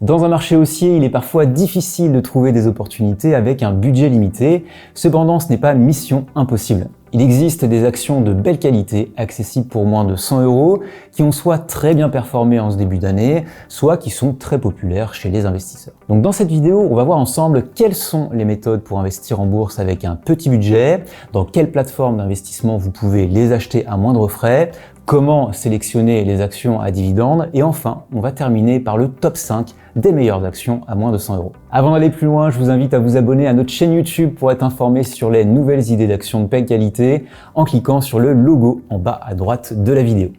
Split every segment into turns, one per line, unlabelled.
Dans un marché haussier, il est parfois difficile de trouver des opportunités avec un budget limité. Cependant, ce n'est pas mission impossible. Il existe des actions de belle qualité, accessibles pour moins de 100 €, qui ont soit très bien performé en ce début d'année, soit qui sont très populaires chez les investisseurs. Donc dans cette vidéo, on va voir ensemble quelles sont les méthodes pour investir en bourse avec un petit budget, dans quelle plateforme d'investissement vous pouvez les acheter à moindre frais, comment sélectionner les actions à dividendes, et enfin, on va terminer par le top 5 des meilleures actions à moins de 100 €. Avant d'aller plus loin, je vous invite à vous abonner à notre chaîne YouTube pour être informé sur les nouvelles idées d'actions de belle qualité en cliquant sur le logo en bas à droite de la vidéo.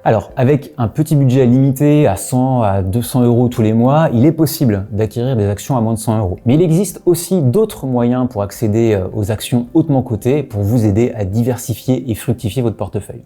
Alors, avec un petit budget limité à 100 à 200 € tous les mois, il est possible d'acquérir des actions à moins de 100 €. Mais il existe aussi d'autres moyens pour accéder aux actions hautement cotées pour vous aider à diversifier et fructifier votre portefeuille.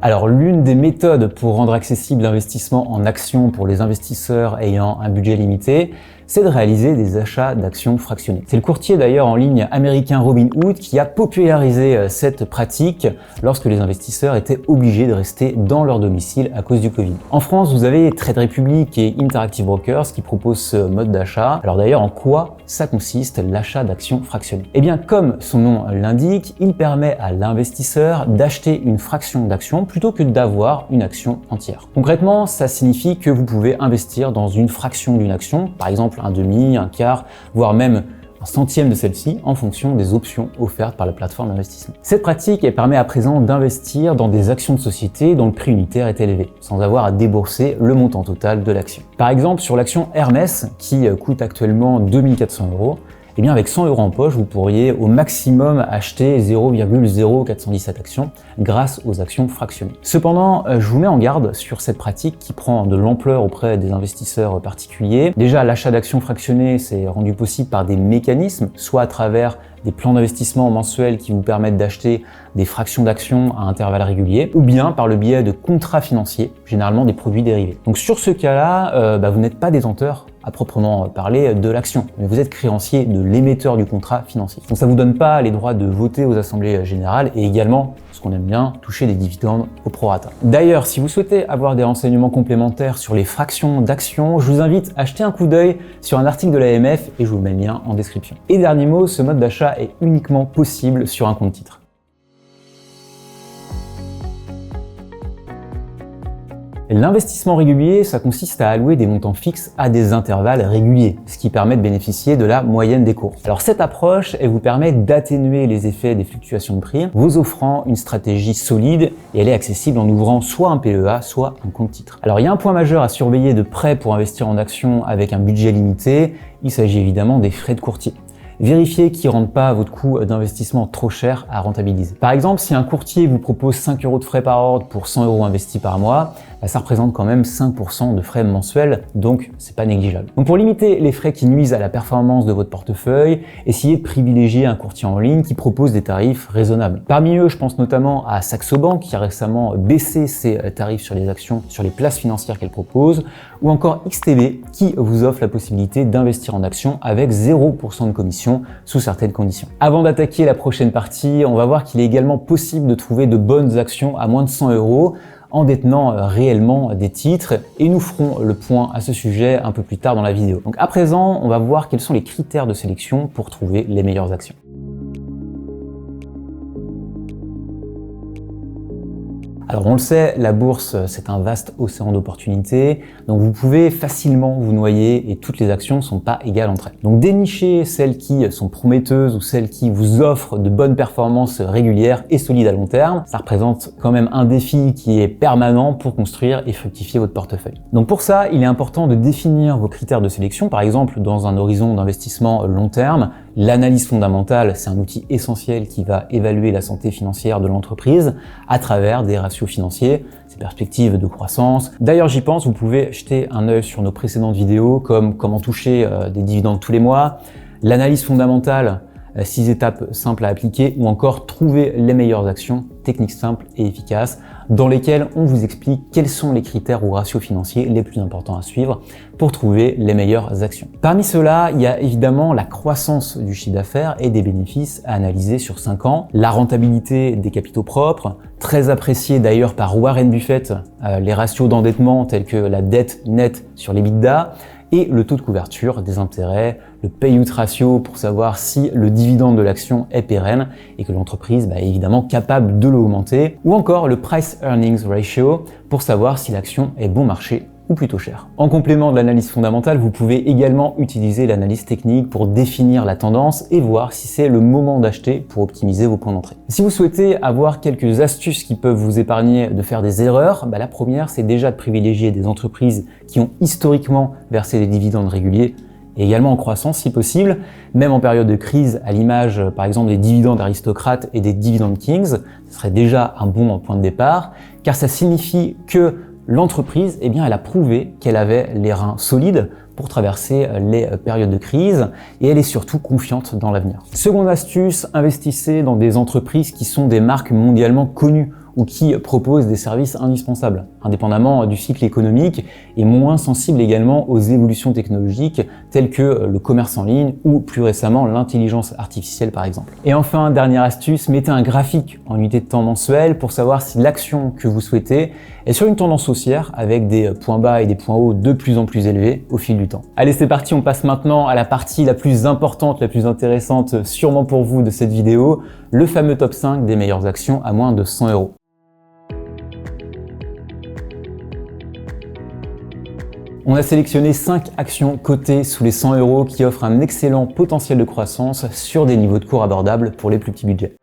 Alors, l'une des méthodes pour rendre accessible l'investissement en actions pour les investisseurs ayant un budget limité, c'est de réaliser des achats d'actions fractionnées. C'est le courtier d'ailleurs en ligne américain Robinhood qui a popularisé cette pratique lorsque les investisseurs étaient obligés de rester dans leur domicile à cause du Covid. En France, vous avez Trade Republic et Interactive Brokers qui proposent ce mode d'achat. Alors d'ailleurs, en quoi ça consiste l'achat d'actions fractionnées? Eh bien, comme son nom l'indique, il permet à l'investisseur d'acheter une fraction d'action plutôt que d'avoir une action entière. Concrètement, ça signifie que vous pouvez investir dans une fraction d'une action, par exemple un demi, un quart, voire même un centième de celle-ci en fonction des options offertes par la plateforme d'investissement. Cette pratique, elle permet à présent d'investir dans des actions de société dont le prix unitaire est élevé, sans avoir à débourser le montant total de l'action. Par exemple, sur l'action Hermès, qui coûte actuellement 2400 €, eh bien avec 100 € en poche, vous pourriez au maximum acheter 0,0417 actions grâce aux actions fractionnées. Cependant, je vous mets en garde sur cette pratique qui prend de l'ampleur auprès des investisseurs particuliers. Déjà, l'achat d'actions fractionnées, c'est rendu possible par des mécanismes, soit à travers des plans d'investissement mensuels qui vous permettent d'acheter des fractions d'actions à intervalles réguliers, ou bien par le biais de contrats financiers, généralement des produits dérivés. Donc sur ce cas-là, vous n'êtes pas détenteur à proprement parler de l'action, mais vous êtes créancier de l'émetteur du contrat financier. Donc ça vous donne pas les droits de voter aux assemblées générales et également, ce qu'on aime bien, toucher des dividendes au prorata. D'ailleurs, si vous souhaitez avoir des renseignements complémentaires sur les fractions d'actions, je vous invite à jeter un coup d'œil sur un article de l'AMF et je vous mets le lien en description. Et dernier mot, ce mode d'achat est uniquement possible sur un compte titre. L'investissement régulier, ça consiste à allouer des montants fixes à des intervalles réguliers, ce qui permet de bénéficier de la moyenne des cours. Alors cette approche, elle vous permet d'atténuer les effets des fluctuations de prix, vous offrant une stratégie solide et elle est accessible en ouvrant soit un PEA, soit un compte titre. Alors il y a un point majeur à surveiller de près pour investir en actions avec un budget limité, il s'agit évidemment des frais de courtier. Vérifiez qu'ils ne rendent pas votre coût d'investissement trop cher à rentabiliser. Par exemple, si un courtier vous propose 5 € de frais par ordre pour 100 € investis par mois, ça représente quand même 5% de frais mensuels, donc c'est pas négligeable. Donc pour limiter les frais qui nuisent à la performance de votre portefeuille, essayez de privilégier un courtier en ligne qui propose des tarifs raisonnables. Parmi eux, je pense notamment à Saxo Bank qui a récemment baissé ses tarifs sur les actions, sur les places financières qu'elle propose, ou encore XTB qui vous offre la possibilité d'investir en actions avec 0% de commission sous certaines conditions. Avant d'attaquer la prochaine partie, on va voir qu'il est également possible de trouver de bonnes actions à moins de 100 € en détenant réellement des titres et nous ferons le point à ce sujet un peu plus tard dans la vidéo. Donc à présent, on va voir quels sont les critères de sélection pour trouver les meilleures actions. Alors on le sait, la bourse c'est un vaste océan d'opportunités, donc vous pouvez facilement vous noyer et toutes les actions ne sont pas égales entre elles. Donc dénichez celles qui sont prometteuses ou celles qui vous offrent de bonnes performances régulières et solides à long terme, ça représente quand même un défi qui est permanent pour construire et fructifier votre portefeuille. Donc pour ça, il est important de définir vos critères de sélection, par exemple dans un horizon d'investissement long terme. L'analyse fondamentale, c'est un outil essentiel qui va évaluer la santé financière de l'entreprise à travers des ratios financiers, ses perspectives de croissance. D'ailleurs, j'y pense, vous pouvez jeter un œil sur nos précédentes vidéos comme comment toucher des dividendes tous les mois. L'analyse fondamentale 6 étapes simples à appliquer ou encore trouver les meilleures actions, techniques simples et efficaces dans lesquelles on vous explique quels sont les critères ou ratios financiers les plus importants à suivre pour trouver les meilleures actions. Parmi ceux-là, il y a évidemment la croissance du chiffre d'affaires et des bénéfices à analyser sur 5 ans, la rentabilité des capitaux propres, très apprécié d'ailleurs par Warren Buffett, les ratios d'endettement tels que la dette nette sur l'EBITDA, et le taux de couverture des intérêts, le payout ratio pour savoir si le dividende de l'action est pérenne et que l'entreprise est évidemment capable de l'augmenter, ou encore le price earnings ratio pour savoir si l'action est bon marché ou plutôt cher. En complément de l'analyse fondamentale, vous pouvez également utiliser l'analyse technique pour définir la tendance et voir si c'est le moment d'acheter pour optimiser vos points d'entrée. Si vous souhaitez avoir quelques astuces qui peuvent vous épargner de faire des erreurs, la première c'est déjà de privilégier des entreprises qui ont historiquement versé des dividendes réguliers et également en croissance si possible, même en période de crise, à l'image par exemple des dividendes aristocrates et des dividendes kings, ce serait déjà un bon point de départ, car ça signifie que l'entreprise, elle a prouvé qu'elle avait les reins solides pour traverser les périodes de crise et elle est surtout confiante dans l'avenir. Seconde astuce, investissez dans des entreprises qui sont des marques mondialement connues ou qui proposent des services indispensables, indépendamment du cycle économique et moins sensibles également aux évolutions technologiques telles que le commerce en ligne ou plus récemment l'intelligence artificielle par exemple. Et enfin, dernière astuce, mettez un graphique en unité de temps mensuel pour savoir si l'action que vous souhaitez est sur une tendance haussière avec des points bas et des points hauts de plus en plus élevés au fil du temps. Allez, c'est parti, on passe maintenant à la partie la plus importante, la plus intéressante sûrement pour vous de cette vidéo, le fameux top 5 des meilleures actions à moins de 100 €. On a sélectionné 5 actions cotées sous les 100 € qui offrent un excellent potentiel de croissance sur des niveaux de cours abordables pour les plus petits budgets.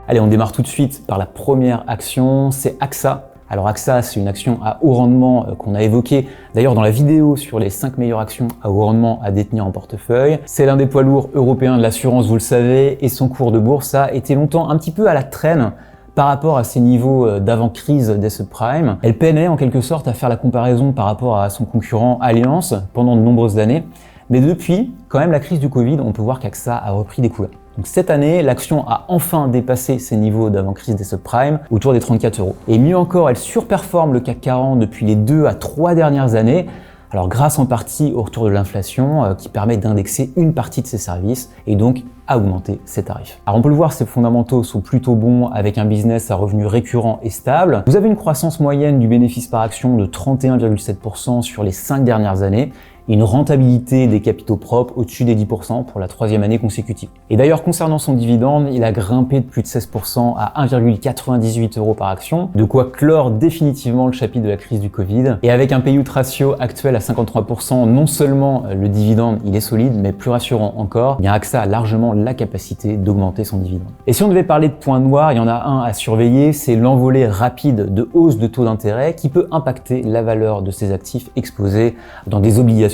Allez, on démarre tout de suite par la première action, c'est AXA. Alors AXA, c'est une action à haut rendement qu'on a évoquée d'ailleurs dans la vidéo sur les 5 meilleures actions à haut rendement à détenir en portefeuille. C'est l'un des poids lourds européens de l'assurance, vous le savez, et son cours de bourse a été longtemps un petit peu à la traîne par rapport à ses niveaux d'avant-crise des subprimes. Elle peinait en quelque sorte à faire la comparaison par rapport à son concurrent Allianz pendant de nombreuses années. Mais depuis, quand même, la crise du Covid, on peut voir qu'AXA a repris des couleurs. Donc cette année, l'action a enfin dépassé ses niveaux d'avant-crise des subprimes, autour des 34 €. Et mieux encore, elle surperforme le CAC 40 depuis les 2 à 3 dernières années. Alors grâce en partie au retour de l'inflation qui permet d'indexer une partie de ses services et donc à augmenter ses tarifs. Alors on peut le voir, ses fondamentaux sont plutôt bons avec un business à revenus récurrents et stable. Vous avez une croissance moyenne du bénéfice par action de 31,7% sur les 5 dernières années et une rentabilité des capitaux propres au-dessus des 10% pour la 3e année consécutive. Et d'ailleurs, concernant son dividende, il a grimpé de plus de 16% à 1,98 € par action, de quoi clore définitivement le chapitre de la crise du Covid. Et avec un payout ratio actuel à 53%, non seulement le dividende il est solide, mais plus rassurant encore, bien AXA a largement la capacité d'augmenter son dividende. Et si on devait parler de points noirs, il y en a un à surveiller, c'est l'envolée rapide de hausse de taux d'intérêt qui peut impacter la valeur de ses actifs exposés dans des obligations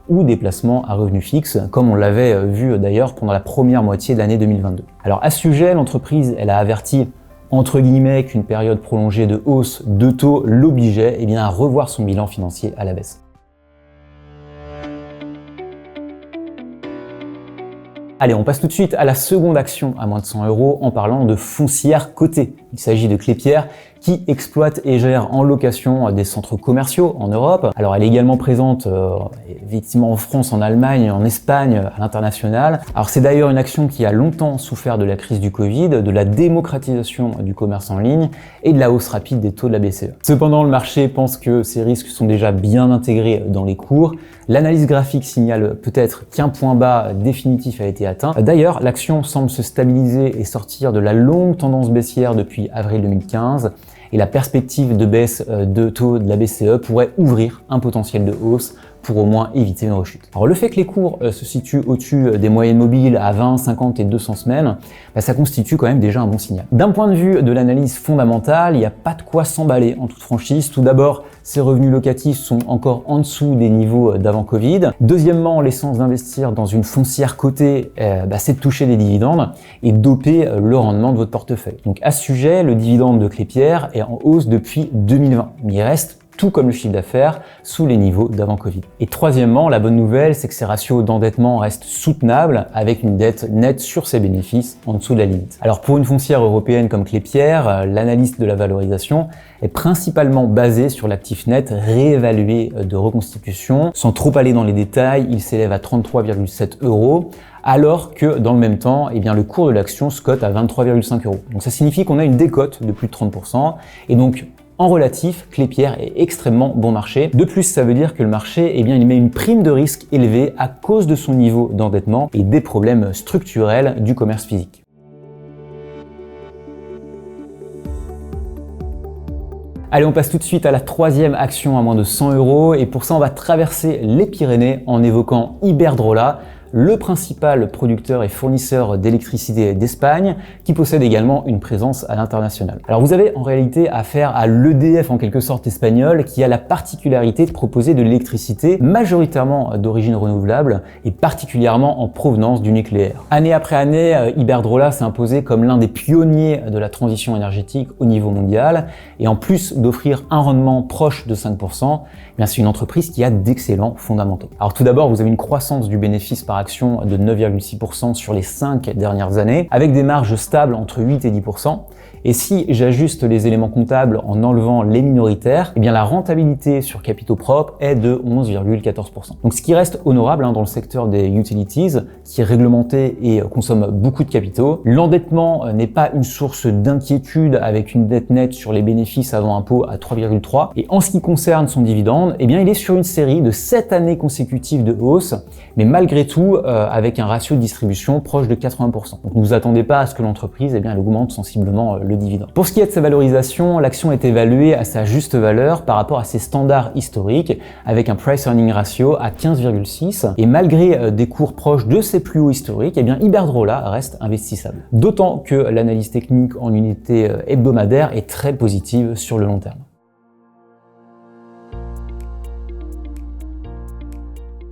ou des placements à revenus fixes, comme on l'avait vu d'ailleurs pendant la première moitié de l'année 2022. Alors à ce sujet, l'entreprise elle a averti entre guillemets qu'une période prolongée de hausse de taux l'obligeait à revoir son bilan financier à la baisse. Allez, on passe tout de suite à la seconde action à moins de 100 € en parlant de foncière cotée. Il s'agit de Klépierre qui exploite et gère en location des centres commerciaux en Europe. Alors elle est également présente effectivement en France, en Allemagne, en Espagne, à l'international. Alors c'est d'ailleurs une action qui a longtemps souffert de la crise du Covid, de la démocratisation du commerce en ligne et de la hausse rapide des taux de la BCE. Cependant, le marché pense que ces risques sont déjà bien intégrés dans les cours. L'analyse graphique signale peut-être qu'un point bas définitif a été atteint. D'ailleurs, l'action semble se stabiliser et sortir de la longue tendance baissière depuis avril 2015. Et la perspective de baisse de taux de la BCE pourrait ouvrir un potentiel de hausse pour au moins éviter une rechute. Alors le fait que les cours se situent au-dessus des moyennes mobiles à 20, 50 et 200 semaines, ça constitue quand même déjà un bon signal. D'un point de vue de l'analyse fondamentale, il n'y a pas de quoi s'emballer en toute franchise. Tout d'abord, ces revenus locatifs sont encore en dessous des niveaux d'avant Covid. Deuxièmement, l'essence d'investir dans une foncière cotée, c'est de toucher des dividendes et doper le rendement de votre portefeuille. Donc à ce sujet, le dividende de Klépierre est en hausse depuis 2020, mais il reste tout comme le chiffre d'affaires, sous les niveaux d'avant Covid. Et troisièmement, la bonne nouvelle, c'est que ces ratios d'endettement restent soutenables avec une dette nette sur ses bénéfices en dessous de la limite. Alors pour une foncière européenne comme Klépierre, l'analyse de la valorisation est principalement basée sur l'actif net réévalué de reconstitution. Sans trop aller dans les détails, il s'élève à 33,7 €, alors que dans le même temps, le cours de l'action se cote à 23,5 €. Donc ça signifie qu'on a une décote de plus de 30%, et donc en relatif, Klépierre est extrêmement bon marché. De plus, ça veut dire que le marché, il met une prime de risque élevée à cause de son niveau d'endettement et des problèmes structurels du commerce physique. Allez, on passe tout de suite à la troisième action à moins de 100 €, et pour ça, on va traverser les Pyrénées en évoquant Iberdrola, le principal producteur et fournisseur d'électricité d'Espagne, qui possède également une présence à l'international. Alors vous avez en réalité affaire à l'EDF en quelque sorte espagnol, qui a la particularité de proposer de l'électricité majoritairement d'origine renouvelable et particulièrement en provenance du nucléaire. Année après année, Iberdrola s'est imposé comme l'un des pionniers de la transition énergétique au niveau mondial, et en plus d'offrir un rendement proche de 5%, c'est une entreprise qui a d'excellents fondamentaux. Alors tout d'abord, vous avez une croissance du bénéfice par action de 9,6% sur les 5 dernières années, avec des marges stables entre 8 et 10%. Et si j'ajuste les éléments comptables en enlevant les minoritaires, la rentabilité sur capitaux propres est de 11,14%. Donc ce qui reste honorable dans le secteur des utilities, qui est réglementé et consomme beaucoup de capitaux. L'endettement n'est pas une source d'inquiétude, avec une dette nette sur les bénéfices avant impôt à 3,3. Et en ce qui concerne son dividende, il est sur une série de 7 années consécutives de hausse, mais malgré tout avec un ratio de distribution proche de 80%. Donc ne vous attendez pas à ce que l'entreprise elle augmente sensiblement le dividende. Pour ce qui est de sa valorisation, l'action est évaluée à sa juste valeur par rapport à ses standards historiques, avec un price-earning ratio à 15,6, et malgré des cours proches de ses plus hauts historiques, Iberdrola reste investissable. D'autant que l'analyse technique en unité hebdomadaire est très positive sur le long terme.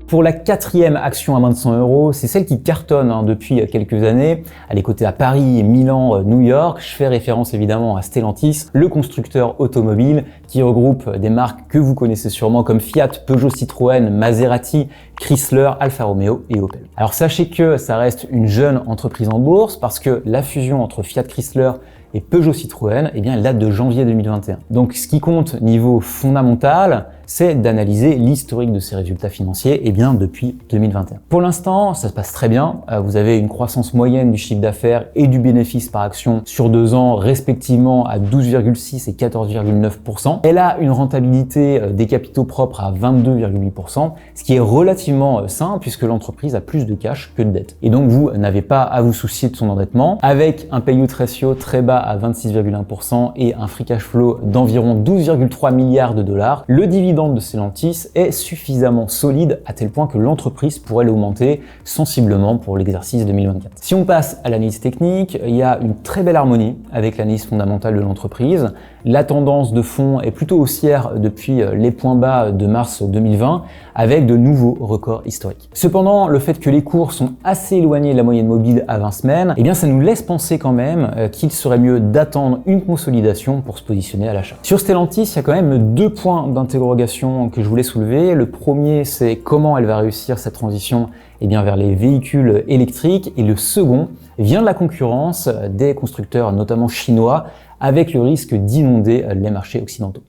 Pour la quatrième action à moins de 100 €, c'est celle qui cartonne depuis quelques années. Elle est cotée à Paris, Milan, New York. Je fais référence évidemment à Stellantis, le constructeur automobile qui regroupe des marques que vous connaissez sûrement comme Fiat, Peugeot, Citroën, Maserati, Chrysler, Alfa Romeo et Opel. Alors sachez que ça reste une jeune entreprise en bourse, parce que la fusion entre Fiat Chrysler et Peugeot Citroën, elle date de janvier 2021. Donc ce qui compte niveau fondamental, c'est d'analyser l'historique de ses résultats financiers depuis 2021. Pour l'instant, ça se passe très bien. Vous avez une croissance moyenne du chiffre d'affaires et du bénéfice par action sur 2 ans, respectivement à 12,6 et 14,9%. Elle a une rentabilité des capitaux propres à 22,8%, ce qui est relativement sain puisque l'entreprise a plus de cash que de dette. Et donc vous n'avez pas à vous soucier de son endettement, avec un payout ratio très bas à 26,1% et un free cash flow d'environ 12,3 milliards de dollars. Le dividende de Stellantis est suffisamment solide à tel point que l'entreprise pourrait l'augmenter sensiblement pour l'exercice 2024. Si on passe à l'analyse technique, il y a une très belle harmonie avec l'analyse fondamentale de l'entreprise. La tendance de fond est plutôt haussière depuis les points bas de mars 2020, avec de nouveaux records historiques. Cependant, le fait que les cours sont assez éloignés de la moyenne mobile à 20 semaines, ça nous laisse penser quand même qu'il serait mieux d'attendre une consolidation pour se positionner à l'achat. Sur Stellantis, il y a quand même 2 points d'interrogation que je voulais soulever. Le premier, c'est comment elle va réussir cette transition vers les véhicules électriques, et le second vient de la concurrence des constructeurs, notamment chinois, avec le risque d'inonder les marchés occidentaux.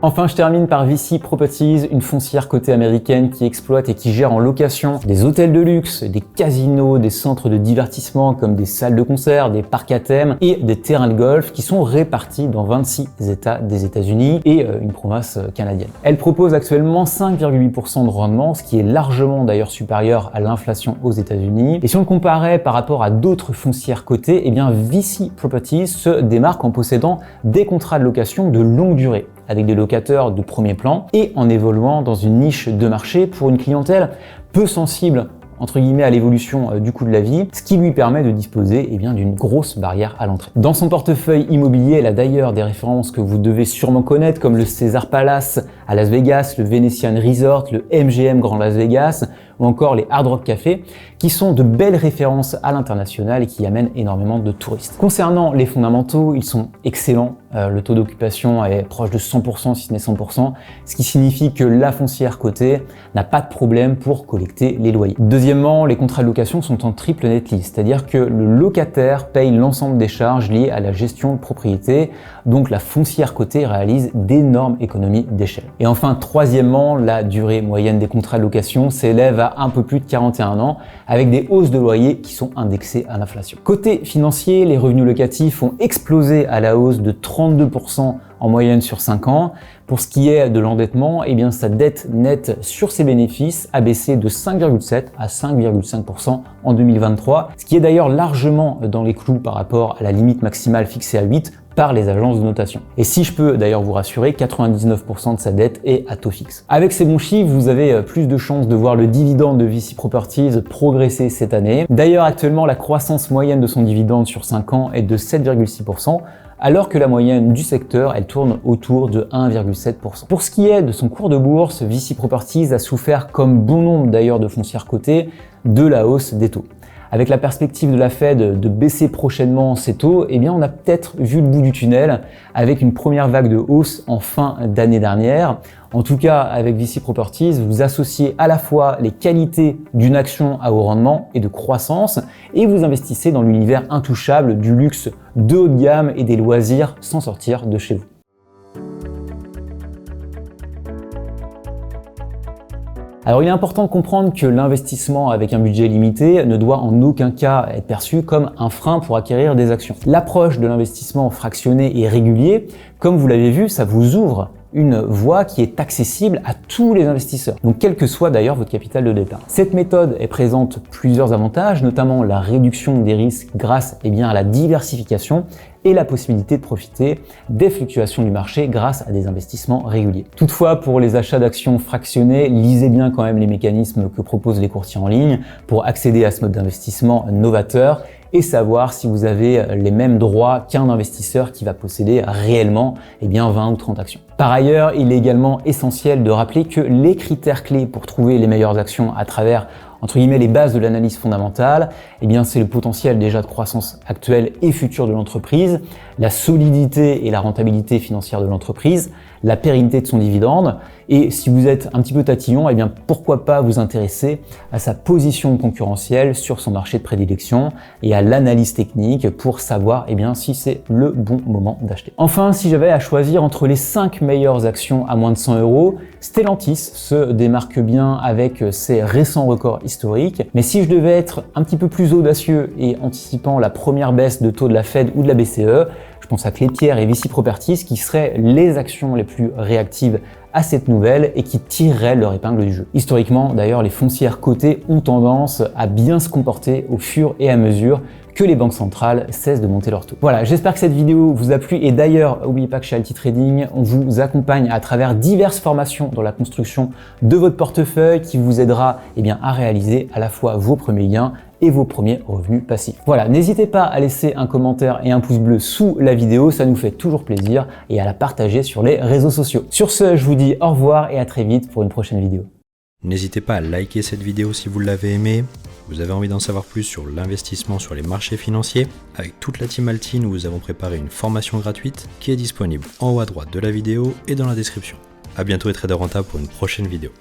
Enfin, je termine par VICI Properties, une foncière cotée américaine qui exploite et qui gère en location des hôtels de luxe, des casinos, des centres de divertissement comme des salles de concert, des parcs à thème et des terrains de golf qui sont répartis dans 26 États des États-Unis et une province canadienne. Elle propose actuellement 5,8% de rendement, ce qui est largement d'ailleurs supérieur à l'inflation aux États-Unis. Et si on le comparait par rapport à d'autres foncières cotées, VICI Properties se démarque en possédant des contrats de location de longue durée, avec des locataires de premier plan et en évoluant dans une niche de marché pour une clientèle peu sensible entre guillemets à l'évolution du coût de la vie, ce qui lui permet de disposer d'une grosse barrière à l'entrée. Dans son portefeuille immobilier, elle a d'ailleurs des références que vous devez sûrement connaître comme le Caesars Palace à Las Vegas, le Venetian Resort, le MGM Grand Las Vegas ou encore les Hard Rock Café, qui sont de belles références à l'international et qui amènent énormément de touristes. Concernant les fondamentaux, ils sont excellents. Le taux d'occupation est proche de 100%, si ce n'est 100%, ce qui signifie que la foncière cotée n'a pas de problème pour collecter les loyers. Deuxièmement, les contrats de location sont en triple net lease, c'est-à-dire que le locataire paye l'ensemble des charges liées à la gestion de propriété, donc la foncière cotée réalise d'énormes économies d'échelle. Et enfin, troisièmement, la durée moyenne des contrats de location s'élève à un peu plus de 41 ans, avec des hausses de loyers qui sont indexées à l'inflation. Côté financier, les revenus locatifs ont explosé à la hausse de 32% en moyenne sur 5 ans. Pour ce qui est de l'endettement, eh bien sa dette nette sur ses bénéfices a baissé de 5,7 à 5,5% en 2023, ce qui est d'ailleurs largement dans les clous par rapport à la limite maximale fixée à 8 par les agences de notation. Et si je peux d'ailleurs vous rassurer, 99% de sa dette est à taux fixe. Avec ces bons chiffres, vous avez plus de chances de voir le dividende de VICI Properties progresser cette année. D'ailleurs, actuellement, la croissance moyenne de son dividende sur 5 ans est de 7,6%, alors que la moyenne du secteur, elle tourne autour de 1,7%. Pour ce qui est de son cours de bourse, VICI Properties a souffert, comme bon nombre d'ailleurs de foncières cotées, de la hausse des taux. Avec la perspective de la Fed de baisser prochainement ses taux, eh bien on a peut-être vu le bout du tunnel avec une première vague de hausse en fin d'année dernière. En tout cas, avec VICI Properties, vous associez à la fois les qualités d'une action à haut rendement et de croissance et vous investissez dans l'univers intouchable du luxe de haut de gamme et des loisirs sans sortir de chez vous. Alors il est important de comprendre que l'investissement avec un budget limité ne doit en aucun cas être perçu comme un frein pour acquérir des actions. L'approche de l'investissement fractionné et régulier, comme vous l'avez vu, ça vous ouvre une voie qui est accessible à tous les investisseurs, donc quel que soit d'ailleurs votre capital de départ. Cette méthode présente plusieurs avantages, notamment la réduction des risques grâce à la diversification et la possibilité de profiter des fluctuations du marché grâce à des investissements réguliers. Toutefois, pour les achats d'actions fractionnés, lisez bien quand même les mécanismes que proposent les courtiers en ligne pour accéder à ce mode d'investissement novateur et savoir si vous avez les mêmes droits qu'un investisseur qui va posséder réellement 20 ou 30 actions. Par ailleurs, il est également essentiel de rappeler que les critères clés pour trouver les meilleures actions à travers entre guillemets les bases de l'analyse fondamentale, c'est le potentiel déjà de croissance actuelle et future de l'entreprise, la solidité et la rentabilité financière de l'entreprise, la pérennité de son dividende, et si vous êtes un petit peu tatillon, pourquoi pas vous intéresser à sa position concurrentielle sur son marché de prédilection et à l'analyse technique pour savoir si c'est le bon moment d'acheter. Enfin, si j'avais à choisir entre les 5 meilleures actions à moins de 100 €, Stellantis se démarque bien avec ses récents records historiques, mais si je devais être un petit peu plus audacieux et anticipant la première baisse de taux de la Fed ou de la BCE, je pense à Klépierre et VICI Properties qui seraient les actions les plus réactives à cette nouvelle et qui tireraient leur épingle du jeu. Historiquement, d'ailleurs, les foncières cotées ont tendance à bien se comporter au fur et à mesure que les banques centrales cessent de monter leurs taux. Voilà, j'espère que cette vidéo vous a plu et d'ailleurs, n'oubliez pas que chez Alti Trading, on vous accompagne à travers diverses formations dans la construction de votre portefeuille qui vous aidera à réaliser à la fois vos premiers gains et vos premiers revenus passifs. Voilà, n'hésitez pas à laisser un commentaire et un pouce bleu sous la vidéo, ça nous fait toujours plaisir, et à la partager sur les réseaux sociaux. Sur ce, je vous dis au revoir et à très vite pour une prochaine vidéo.
N'hésitez pas à liker cette vidéo si vous l'avez aimée. Vous avez envie d'en savoir plus sur l'investissement sur les marchés financiers? Avec toute la team Alti, nous vous avons préparé une formation gratuite qui est disponible en haut à droite de la vidéo et dans la description. A bientôt et trader rentable pour une prochaine vidéo.